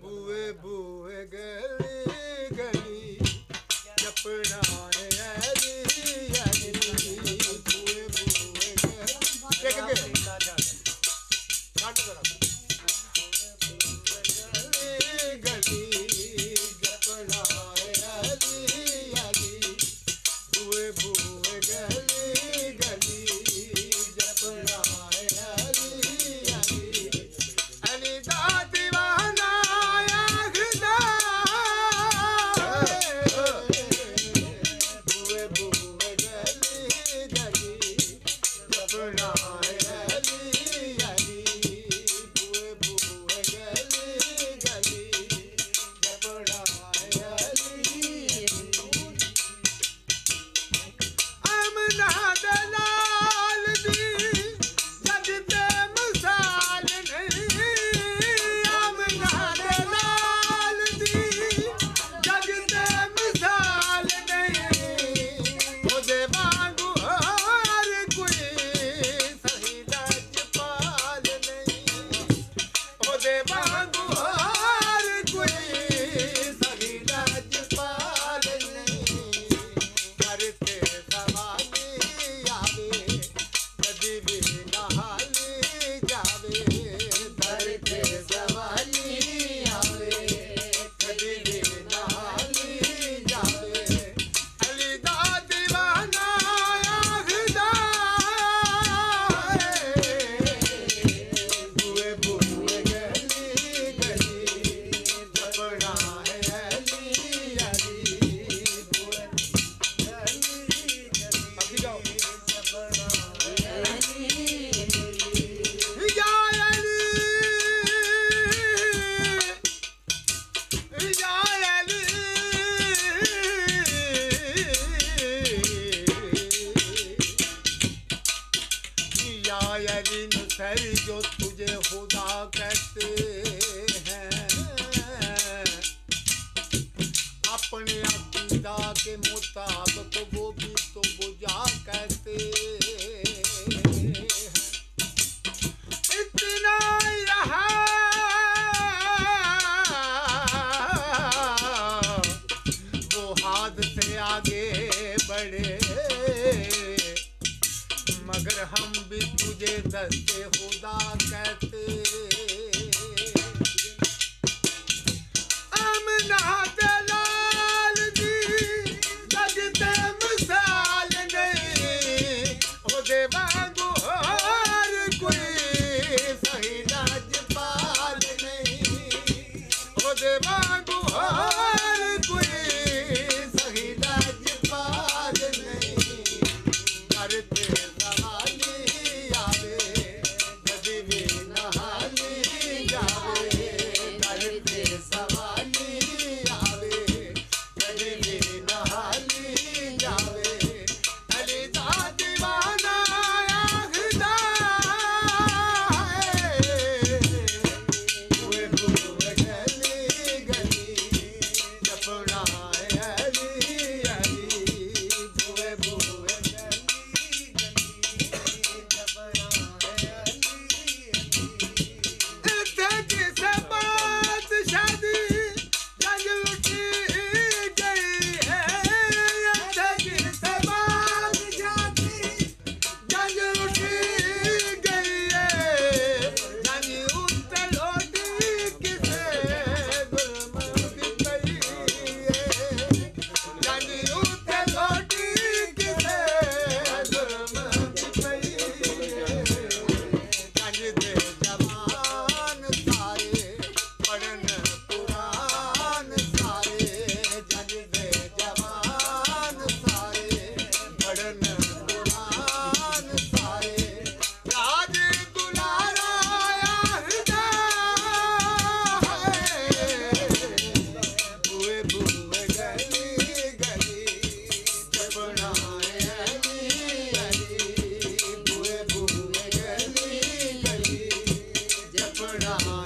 बुए बुए गली गली जपना यारी यारी बुए बुए गली गली जपना यारी यारी बुए बुए गली गली जपना यारी यारी अली दादी जो तुझे खुदा कहते हैं अपने अकीदा के मुताबिक वो भी तो बुझा कहते हैं इतना यहाँ वो हाथ से आगे बढ़े मगर हम भी तुझे दस्ते खुदा कहते अमनात लाल दी लगते मिसाल नहीं ओ देवांगो हर कोई सही राजपाल नहीं ओ देवांगो हर कोई सही राजपाल नहीं करते Rama